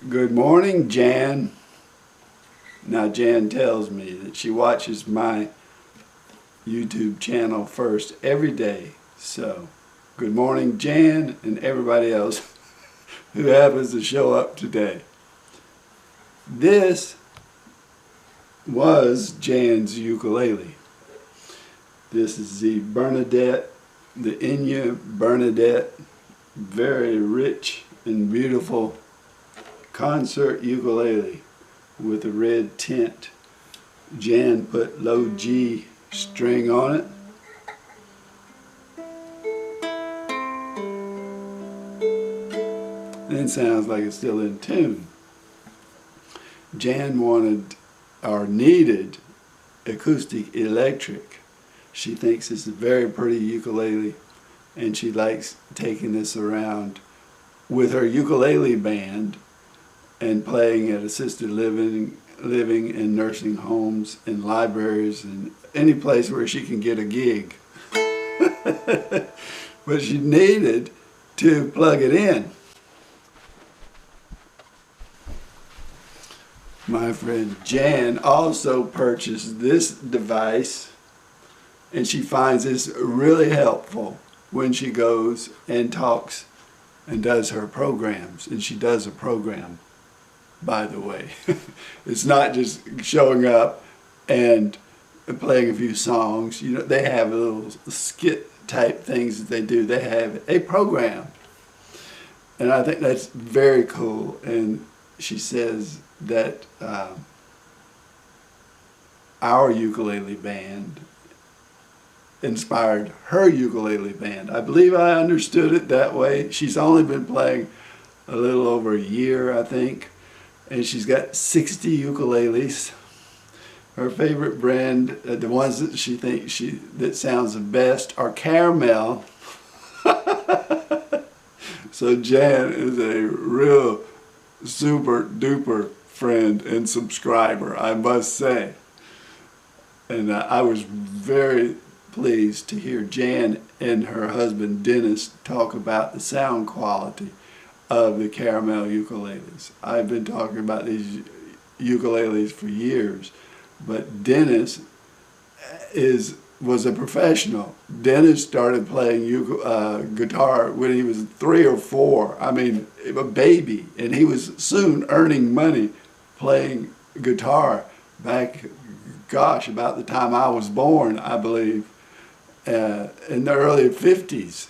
Good morning, Jan. Now, Jan tells me that she watches my YouTube channel first every day. So, good morning, Jan, and everybody else who happens to show up today. This was Jan's ukulele. This is the Enya Bernadette, very rich and beautiful concert ukulele with a red tint. Jan put low G string on it. And it sounds like it's still in tune. Jan wanted or needed acoustic electric. She thinks it's a very pretty ukulele, and she likes taking this around with her ukulele band and playing at assisted living in nursing homes and libraries and any place where she can get a gig. But she needed to plug it in. My friend Jan also purchased this device, and she finds this really helpful when she goes and talks and does her programs. And she does a program, by the way. It's not just showing up and playing a few songs. You know, they have little skit type things that they do. They have a program, and I think that's very cool. And she says that our ukulele band inspired her ukulele band. I believe I understood it that way. She's only been playing a little over a year, I think, and she's got 60 ukuleles. Her favorite brand, the ones that she thinks that sounds the best, are caramel. So Jan is a real super duper friend and subscriber, I must say. And I was very pleased to hear Jan and her husband Dennis talk about the sound quality of the caramel ukuleles. I've been talking about these ukuleles for years, but Dennis was a professional. Dennis started playing guitar when he was 3 or 4. I mean, a baby, and he was soon earning money playing guitar back, gosh, about the time I was born, I believe, in the early 50s,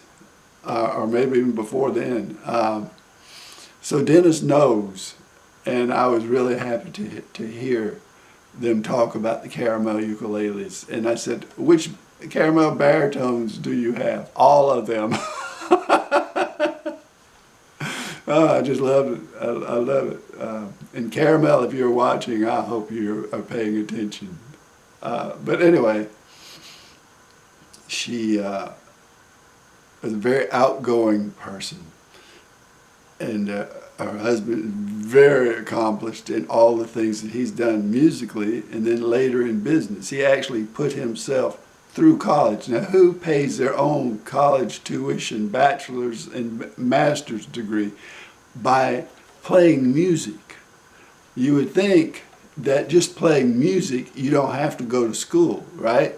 or maybe even before then. So Dennis knows, and I was really happy to hear them talk about the caramel ukuleles. And I said, which caramel baritones do you have? All of them. Oh, I just love it. I love it. And Caramel, if you're watching, I hope you are paying attention. But anyway, she was a very outgoing person. And her husband is very accomplished in all the things that he's done musically and then later in business. He actually put himself through college. Now, who pays their own college tuition, bachelor's and master's degree, by playing music? You would think that just playing music, you don't have to go to school, right?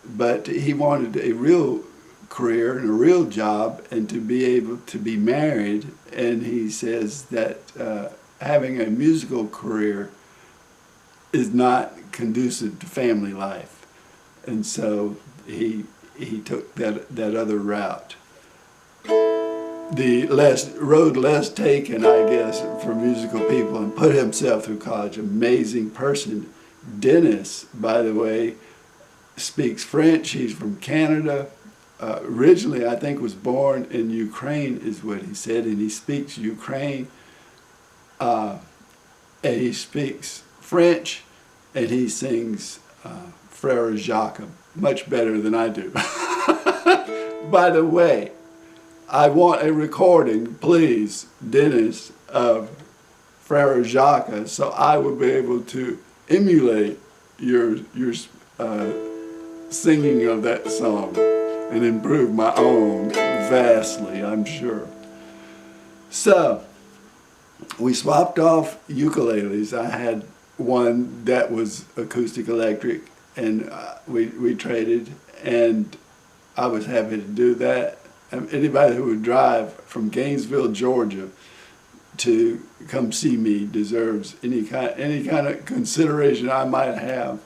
But he wanted a real career and a real job and to be able to be married, and he says that having a musical career is not conducive to family life, and so he took that other route, the road less taken, I guess, for musical people, and put himself through college. Amazing person. Dennis, by the way, speaks French. He's from Canada. Originally, I think, was born in Ukraine, is what he said, and he speaks Ukraine, and he speaks French, and he sings Frère Jacques much better than I do. By the way, I want a recording, please, Dennis, of Frère Jacques, so I will be able to emulate your singing of that song and improve my own vastly, I'm sure. So, we swapped off ukuleles. I had one that was acoustic electric, and we traded, and I was happy to do that. Anybody who would drive from Gainesville, Georgia, to come see me deserves any kind of consideration I might have.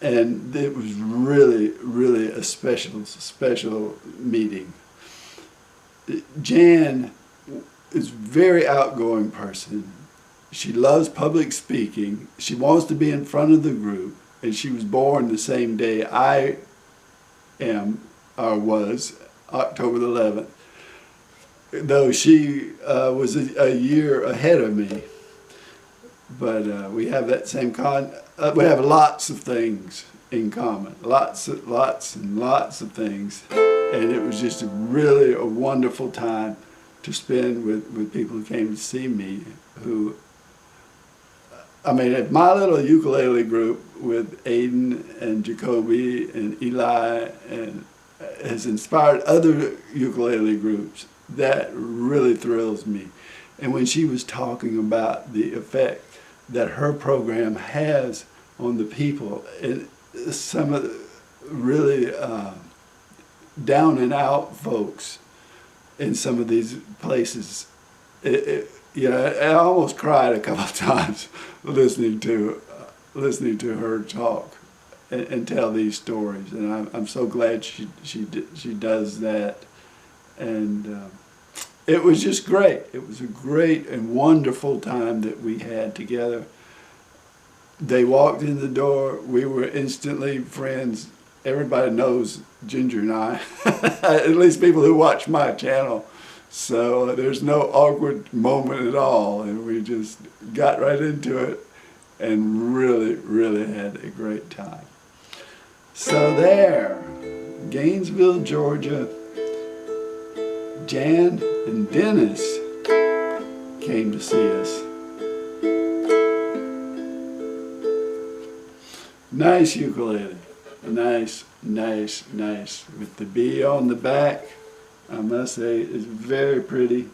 And it was really, really a special meeting. Jan is a very outgoing person. She loves public speaking. She wants to be in front of the group, and she was born the same day I am, or was, October the 11th, though she was a year ahead of me. But we have that same we have lots of things in common, lots and lots of things, and it was just really a wonderful time to spend with people who came to see me. I mean, my little ukulele group with Aiden and Jacoby and Eli has inspired other ukulele groups. That really thrills me. And when she was talking about the effect that her program has on the people, and some of the really down and out folks in some of these places, I almost cried a couple of times listening to her talk and tell these stories. And I'm so glad she does that. And it was just great. It was a great and wonderful time that we had together. They walked in the door. We were instantly friends. Everybody knows Ginger and I, at least people who watch my channel. So there's no awkward moment at all. And we just got right into it and really, really had a great time. So there, Gainesville, Georgia, Jan and Dennis came to see us. Nice ukulele. Nice. With the B on the back, I must say, it's very pretty.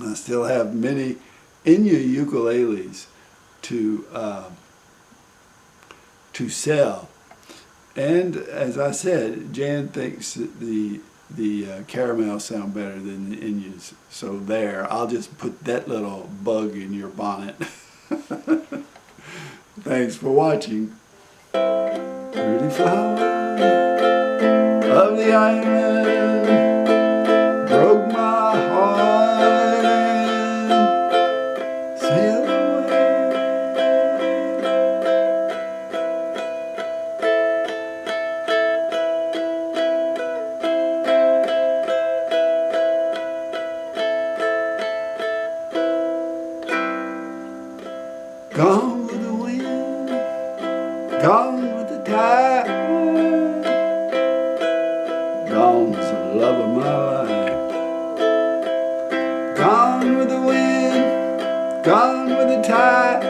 I still have many Enya ukuleles to sell. And as I said, Jan thinks that the caramel sound better than the Enyas. So there, I'll just put that little bug in your bonnet. Thanks for watching. Pretty flower of the island broke my heart and sailed away. Gone with the wind, gone with the tide, gone's the love of my life. Gone with the wind, gone with the tide.